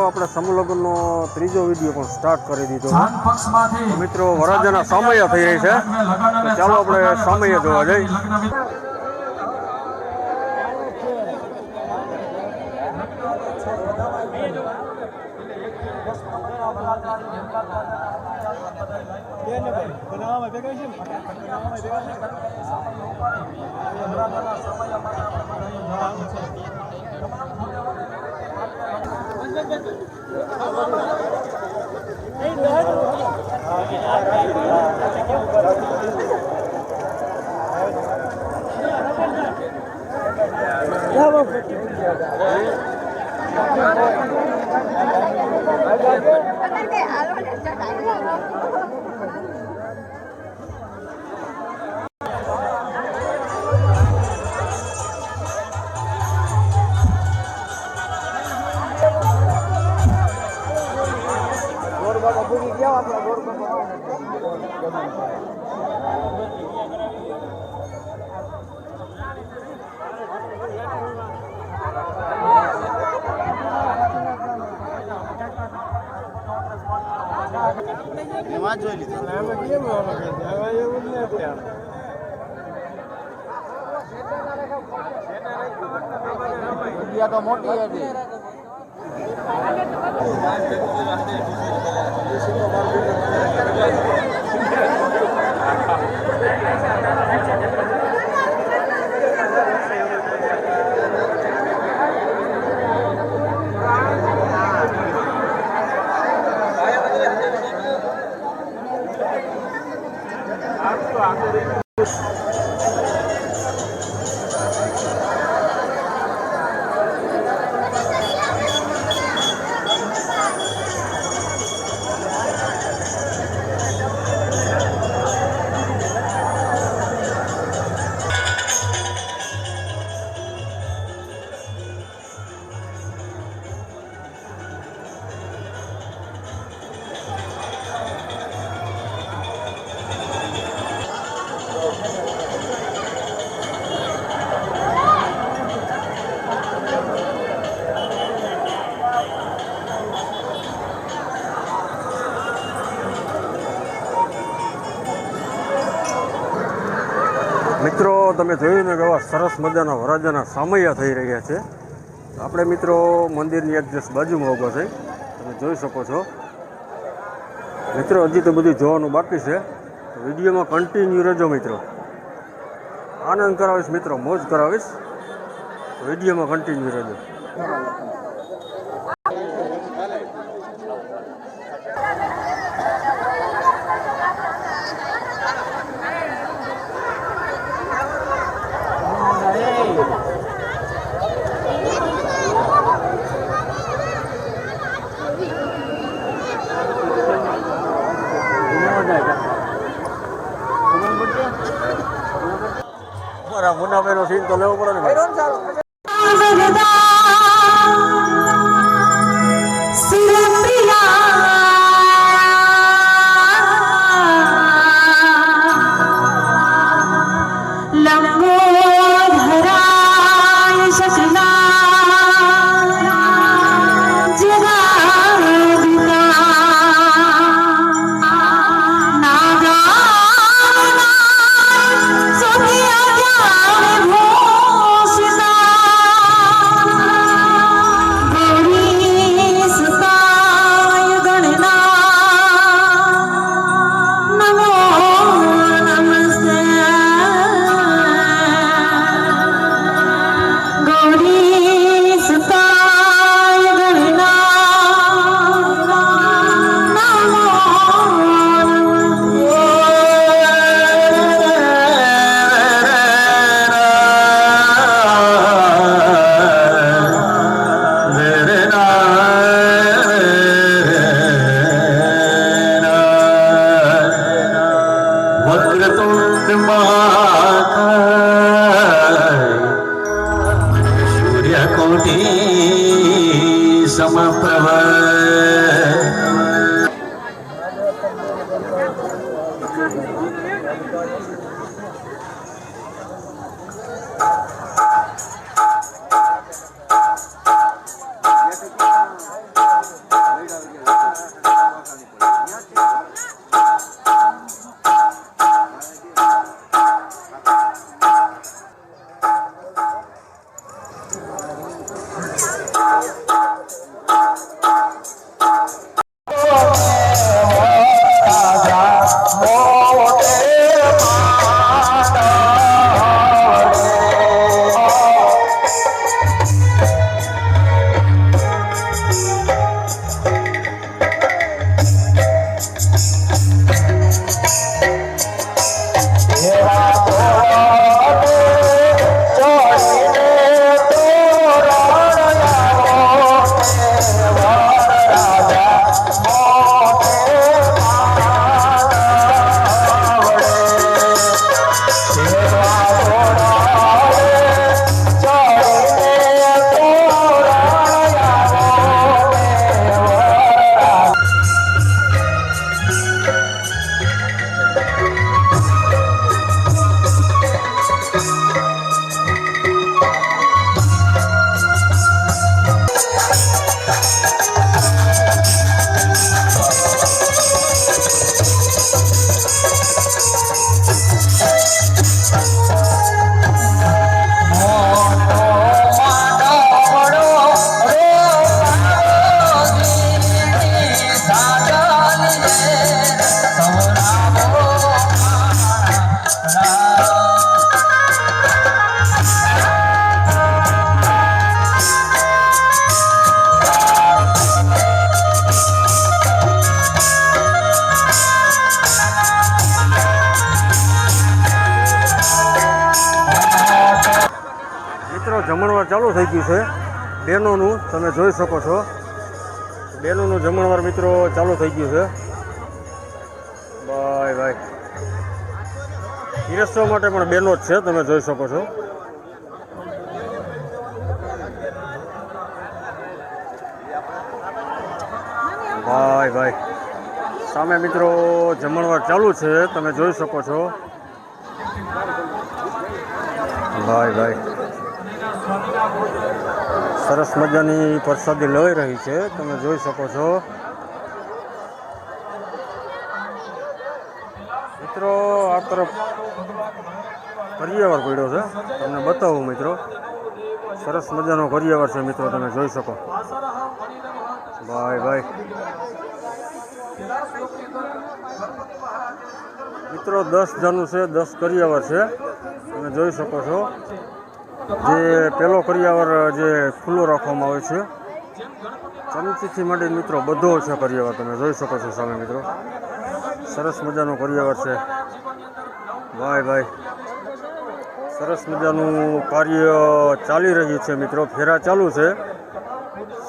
આપણે સમૂહલગ્નનો ત્રીજો વિડીયો પણ સ્ટાર્ટ કરી દીધો છે. મિત્રો વરરાજાના સામૈયા થઈ રહી છે, તો ચાલો આપણે સામૈયા જોવા જઈએ. તો મોટી હતી. મિત્રો તમે જોયું ને કે આવા સરસ મજાના વરરાજાના સામૈયા થઈ રહ્યા છે. આપણે મિત્રો મંદિરની એક જસ્ટ બાજુમાં ઊભા છે, તમે જોઈ શકો છો. મિત્રો હજી તો બધું જોવાનું બાકી છે, તો વિડીયોમાં કન્ટિન્યુ રહેજો મિત્રો. આનંદ કરાવીશ મિત્રો, મોજ કરાવીશ, વિડીયોમાં કન્ટિન્યુ રહેજો. મુનાભાઈનો સીન તો લેવો પડે ને ભાઈ. Sonia, મિત્રો જમણવાર ચાલુ થઈ ગયું છે બહેનોનું, તમે જોઈ શકો છો. બહેનોનું જમણવાર મિત્રો ચાલુ થઈ ગયું છે. Bye bye. પીરસવા માટે પણ બહેનો જ છે, તમે જોઈ શકો છો. Bye bye. સામે મિત્રો જમણવાર ચાલુ છે, તમે જોઈ શકો છો. Bye bye. સરસ મજાની પ્રસાદી લઈ રહી છે, તમે જોઈ શકો છો. મિત્રો આ તરફ કરિયાવર પડ્યો છે, તમને બતાવું મિત્રો. સરસ મજાનો કરિયાવર છે મિત્રો, તમે જોઈ શકો. Bye bye. મિત્રો 10 જણનું છે, 10 કરિયાવર છે, તમે જોઈ શકો છો. જે પેલો કરિયાવર જે ખુલ્લો રાખવામાં આવે છે, ચમચીથી માંડી મિત્રો બધો છે કરિયાવર, તમે જોઈ શકો છો સામે મિત્રો. સરસ મજાનો કરિયાવર છે. ભાઈ ભાઈ, સરસ મજાનું કાર્ય ચાલી રહ્યું છે મિત્રો. ફેરા ચાલુ છે,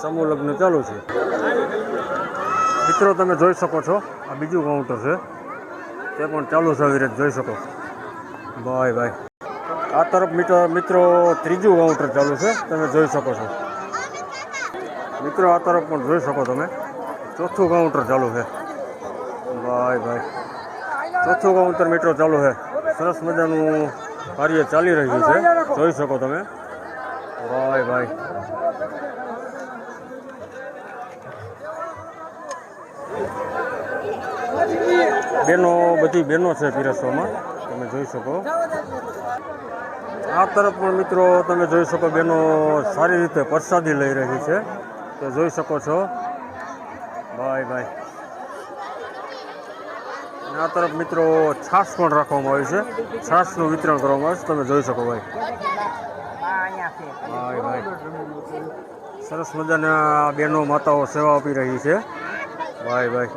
સમૂહ લગ્ન ચાલુ છે મિત્રો, તમે જોઈ શકો છો. આ બીજું કાઉન્ટર છે, તે પણ ચાલુ છે, આવી રીતે જોઈ શકો. ભાઈ ભાઈ, આ તરફ મિત્રો ત્રીજું કાઉન્ટર ચાલુ છે, તમે જોઈ શકો છો મિત્રો. આ તરફ પણ જોઈ શકો તમે, ચોથું કાઉન્ટર ચાલુ છે. ભાઈ ભાઈ, ચોથું કાઉન્ટર મિત્રો ચાલુ છે. સરસ મજાનું કાર્ય ચાલી રહ્યું છે, જોઈ શકો તમે. ભાઈ ભાઈ, બહેનો, બધી બહેનો છે પીરસવામાં, તમે જોઈ શકો. આ તરફ પણ મિત્રો તમે જોઈ શકો, બહેનો સારી રીતે પ્રસાદી લઈ રહી છે, તો જોઈ શકો છો. ભાઈ ભાઈ, આ તરફ મિત્રો છાશ પણ રાખવામાં આવી છે, છાશનું વિતરણ કરવામાં આવે છે, તમે જોઈ શકો. ભાઈ ભાઈ ભાઈ, સરસ મજાના બહેનો માતાઓ સેવા આપી રહી છે. ભાઈ ભાઈ,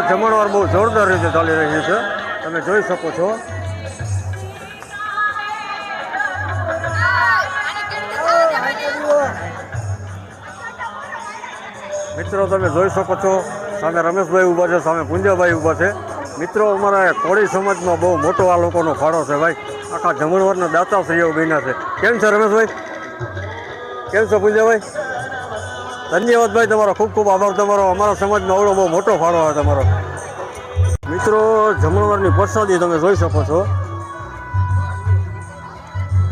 જમણવાર બહુ જોરદાર રીતે ચાલી રહ્યું છે, તમે જોઈ શકો છો. મિત્રો તમે જોઈ શકો છો સામે રમેશભાઈ ઊભા છે, સામે પુંજાભાઈ ઊભા છે. મિત્રો અમારા કોળી સમાજમાં બહુ મોટો આ લોકોનો ફાળો છે ભાઈ. આખા જમણવારના દાતાશ્રીઓ બન્યા છે. કેમ છે રમેશભાઈ? કેમ છો પુંજાભાઈ? ધન્યવાદ ભાઈ, તમારો ખૂબ ખૂબ આભાર. તમારો અમારા સમાજમાં આવડો બહુ મોટો ફાળો આવે તમારો. મિત્રો જમણવારની પ્રસાદી તમે જોઈ શકો છો.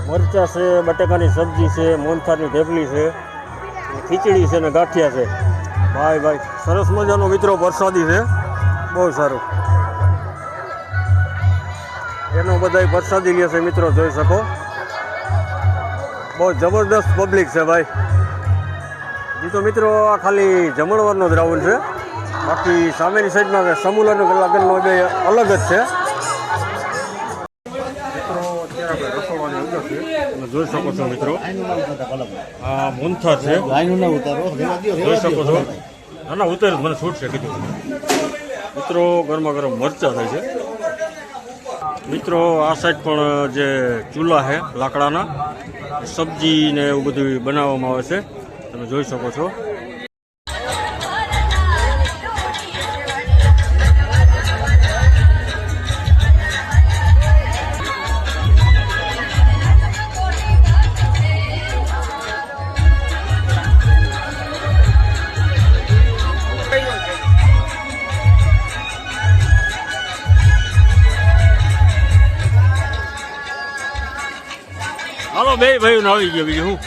મરચાં છે, બટાકાની સબ્જી છે, મોહનથાળની ઢેપલી છે, ખીચડી છે ને ગાંઠિયા છે. ભાઈ ભાઈ સરસ મજાનો મિત્રો પ્રસાદી છે, બહુ સારું. એનો બધાય પ્રસાદી લે છે મિત્રો, જોઈ શકો. બહુ જબરદસ્ત પબ્લિક છે ભાઈ. હજી તો મિત્રો આ ખાલી જમણવારનો જ રાઉન્ડ છે, બાકી સામેની સાઈડમાં સમૂહ અને લગ્નનો બે અલગ જ છે. મિત્રો અત્યારે આપણે રસોડાની અંદર છે, તમે જોઈ શકો છો મિત્રો. આ મોહનથાળ છે, જોઈ શકો છો. ના ના ઉતાર મને છૂટ છે કીધું. મિત્રો ગરમા ગરમ મરચાં થાય છે. મિત્રો આ સાઈડ પણ જે ચૂલા છે લાકડાના, સબ્જી ને એવું બધું બનાવવામાં આવે છે, તમે જોઈ શકો છો. હાલો બે ભાઈ ને આવી ગયા બીજું હું.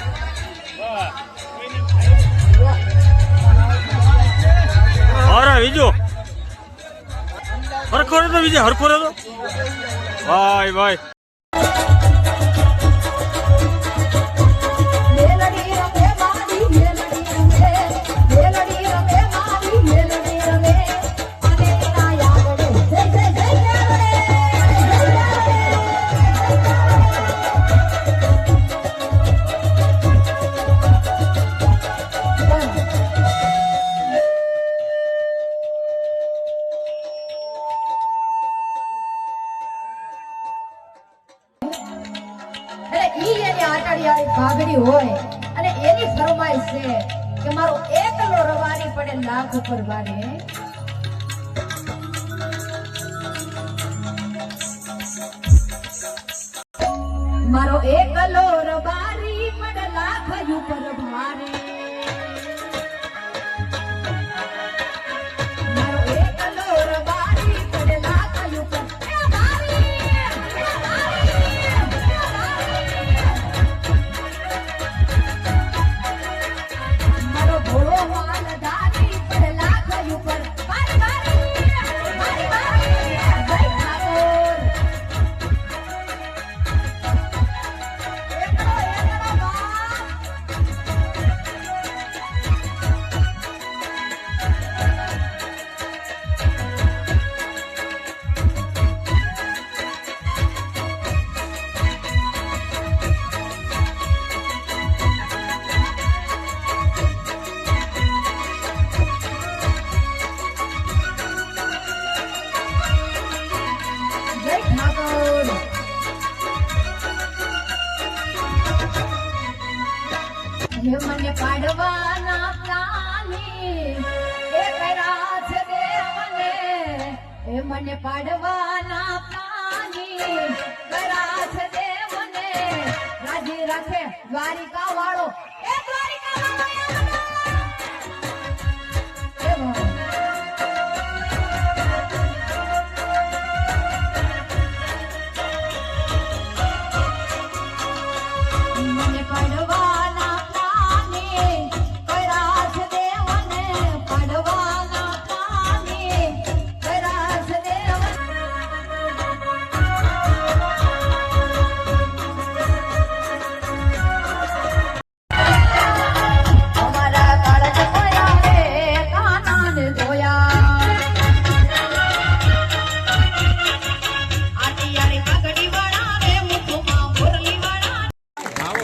અરે બીજો હરખો રહેતો, બીજે હરખો રહેતો ભાઈ ભાઈ. ભાગડી હોય અને એની ફરમાઈશ છે કે મારો એકલો રવાની પડે લાખ ઉપર વારે. મારો એકલો રવાની પડે લાખ ઉપર ભારે. મારો એકલો રવાની પડે લાખ ઉપર મને પાડવાના પ્રાણી એ કર્યા છે દેવને. એ મને પાડવાના પ્રાણી કર્યા છે દેવને. રાજી રાખે દ્વારિકા વાળો એ દ્વારિકા મને પાડવાના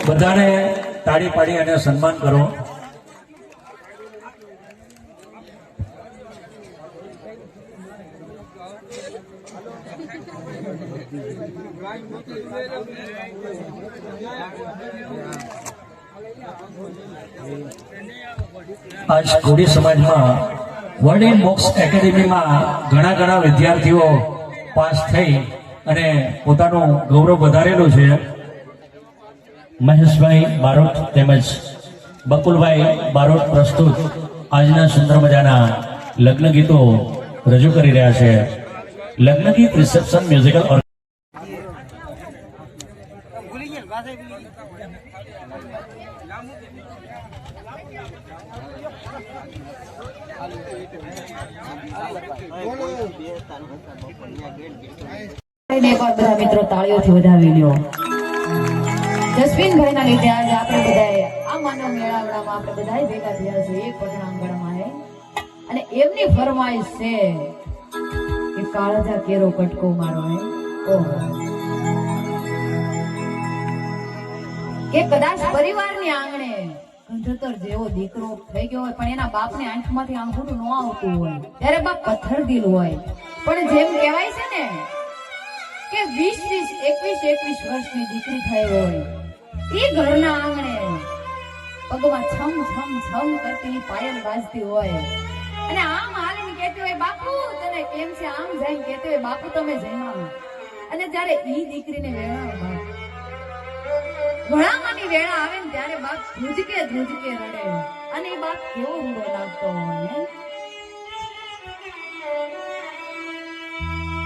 બધાને તાળી પાડી અને સન્માન કરો. આજ કોળી સમાજમાં વર્લ્ડ ઇન બોક્સ એકેડેમીમાં ઘણા વિદ્યાર્થીઓ પાસ થઈ અને પોતાનું ગૌરવ વધારેલું છે. મહેશભાઈ બારોટ તેમજ બકુલભાઈ બારોટ પ્રસ્તુત આજના સુંદર મજાના લગ્ન ગીતો રજૂ કરી રહ્યા છે. લગ્ન ગીત રિસેપ્શન મ્યુઝિકલ એકવાર બધા મિત્રો તાળીઓથી વધાવી લ્યો. જસવીનભાઈના લીધે આજે આપણે બધાએ આ માનવ મેળાવડામાં આપણે બધાએ ભેગા થયા છે એક પટણાંગણમાં. અને એમની ફરમાઈશ છે કે કાળજા કેરો કટકો મારો હે. ઓહો, કે કદાચ પરિવારની આંગણે કંધતર જેવો દીકરો થઈ ગયો હોય પણ એના બાપને આંખમાંથી આંખોટું ન આવતું હોય ત્યારે બાપ પથ્થર દિલ હોય. પણ જેમ કહેવાય છે ને કે 20, 21 વર્ષની દીકરી થઈ હોય એ ઘરના આંગણે પગમાં છમ છમ છમ કરતી પાયલ વાજતી હોય અને આમ હાલીને કહેતી હોય બાપુ તને કેમ છે, આમ જઈને કહેતી હોય બાપુ તમે જમ્યા. અને જ્યારે ઈ દીકરીને ઘણામાંની વેળા આવે ને ત્યારે બાપ ધ્રુજકે રડે અને એ બાપ કેવો રૂડો લાગતો હોય.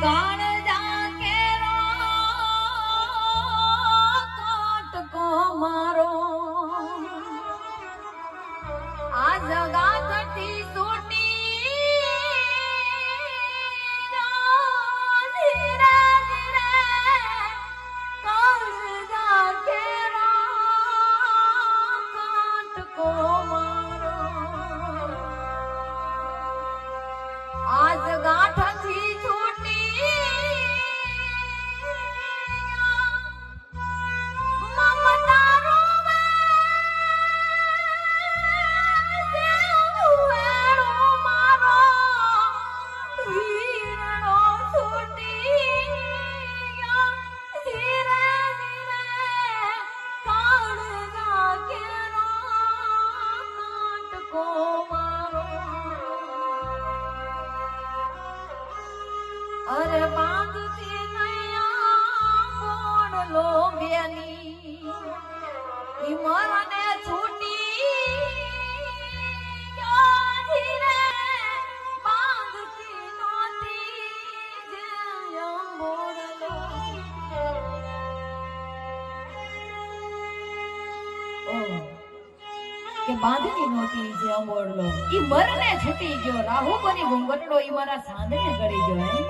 કાળજા કેરો કાટકો મારો આ જગા થતી સૂટી ધીરે ધીરે કાળજા કેરો કાટકો મારો આ જગા થતી અરે બાંધતી નૈયા મોડલો બેની ઈ મરને છૂટી ધીરે બાંધતી નોતી જે મોડલો. કે બાંધતી નોતી જે મોડલો ઈ મરને છૂટી ગયો. રાહુ બની ઘૂંઘટડો ઈ મારા સાંધને ગળી ગયો. હે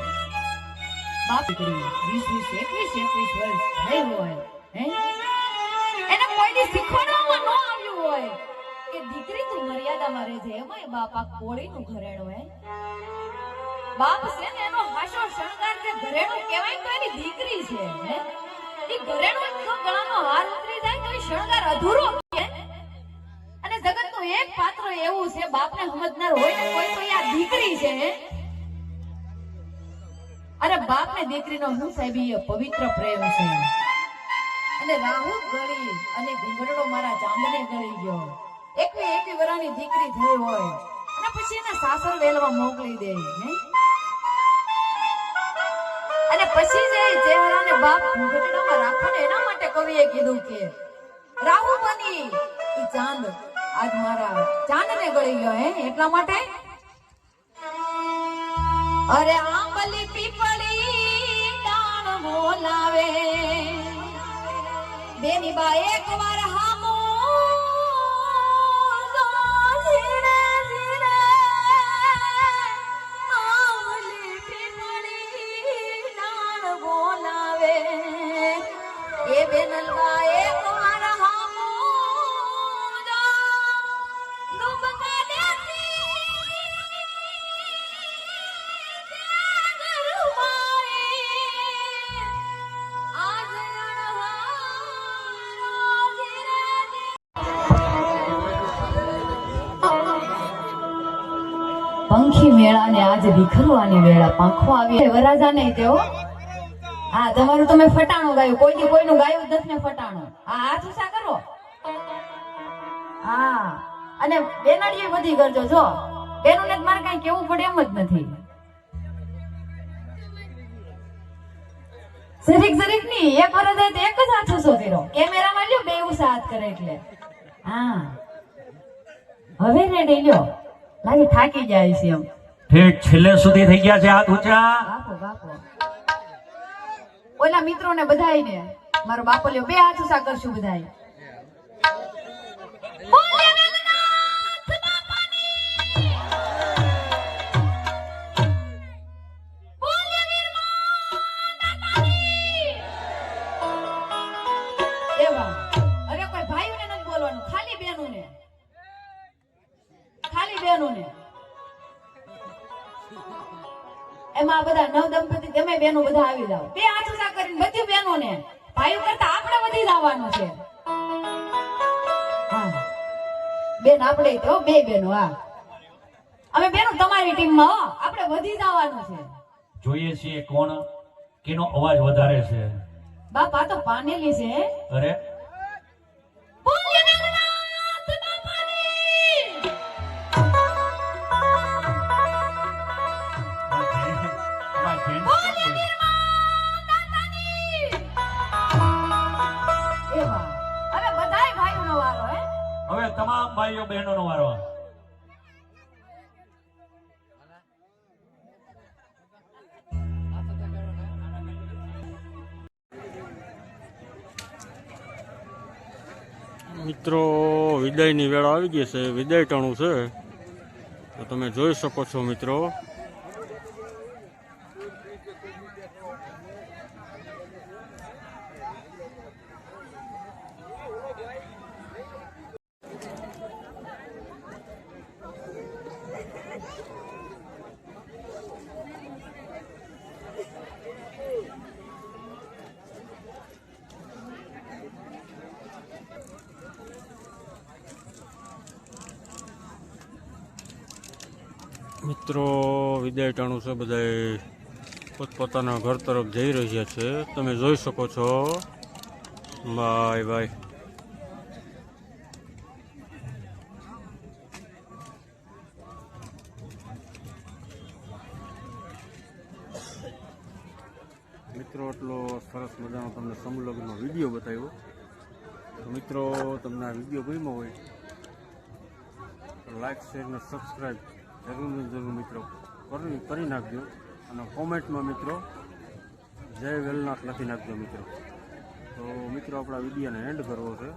બાપ દીકરી 20, 21 વર્ષ થઈ હોય હે એને કોઈની શીખવાડવામાં ન આવ્યું હોય કે દીકરી તું મર્યાદામાં રહેજે. એમાંય બાપ આ કોળીનું ઘરેણું હે બાપ છે ને એનો હાશો શણગાર જે ઘરેણું કહેવાય તો એની દીકરી છે. હે ઈ ઘરેણું જો ગળાનો હાર ઉતરી જાય તો એ શણગાર અધૂરો છે. અને જગતનું એક પાત્ર એવું છે બાપને સમજનાર હોય ને કોઈ તો આ દીકરી છે. હે અરે બાપ ને દીકરીનો હું સાહેબી પવિત્ર પ્રેમ છે. અને રાહુ ગળી અને ઘૂંઘરડો મારા ચાંદને ગળી ગયો. 21 વર્ષની દીકરી થઈ હોય અને પછી એને સાસર વેલવા મોકલી દે અને પછી જે ચહેરાને બાપ ઘૂંઘટડામાં રાખો ને એના માટે કવિએ કીધું કે રાહુ બની ઈ ચાંદ આજ મારા ચાંદને ગળી ગયો. હે એટલા માટે અરે આંબલી પીપળી ડાળ બોલાવે બેની બા એકવાર હામો ધીરે ધીરે આંબલી પીપળી ડાળ બોલાવે એ બેનલવા એકવાર હામો ડૂબકા દેતી પંખી મેળા ને આજે વિખરવાની વેળા પાંખો આવી વરાજા નહીં તેઓ. હા તમારું તમે ફટાણું ગાયું કોઈ દી કોઈનું ગાયું જ નથી ને ફટાણું. હા હાથ ઊંચા કરો. હા અને બેનડીએ બધી કરજો જો બેનોને જ મારે કઈ કેવું પડે એમ જ નથી સરીક ની એક વરસ હોય તો એક જ હાથ ઊંચો કર્યો કેમેરામાં લ્યો બે ઊંચા હાથ કરે એટલે હા હવે રેડી લ્યો લાગે થાકી જાય છે એમ ઠેઠ છેલ્લે સુધી થઈ ગયા છે હાથ ઊંચા. બાપો બાપો ઓલા મિત્રોને બધાયને મારો બાપો લ્યો બે હાથ ઊંચા કરશું બધાય એવા અરે કોઈ ભાઈઓને નથી બોલવાનું ખાલી બહેનોને એમાં બધા નવ દંપતી તમે બહેનો બધા આવી જાવ બે હાથ ઊંચા કરીને બધી બહેનોને ભાઈઓ કરતા આપણે વધી જવાનું છે હા બેન આપણે તો બે બહેનો હા અમે બેનો તમારી ટીમમાં હો આપણે વધી જવાનું છે જોઈએ છીએ કોણ કેનો અવાજ વધારે છે. બાપા તો પાનેલી છે અરે એવા હવે બધાય ભાઈઓનો વારો હે હવે તમામ ભાઈઓ બહેનોનો વારો. મિત્રો વિદાયની વેળા આવી ગઈ છે, વિદાય ટાણું છે તો તમે જોઈ શકો છો મિત્રો. મિત્રો વિદાય ટાણું છે, બધા પોતપોતાના ઘર તરફ જઈ રહ્યા છે, તમે જોઈ શકો છો. Bye bye. મિત્રો એટલો સરસ મજાનો તમને સમૂહલગ્નનો વિડીયો બતાવ્યો. તો મિત્રો તમને આ વિડીયો ગમ્યો હોય તો લાઈક શેર ને સબસ્ક્રાઈબ જરૂર મિત્રો કરી નાખજો અને કોમેન્ટમાં મિત્રો જય વેલનાથ લખી નાખજો મિત્રો. તો મિત્રો આપણા વિડીયોને એન્ડ કરવો છે,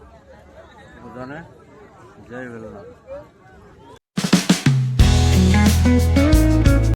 બધાને જય વેલનાથ.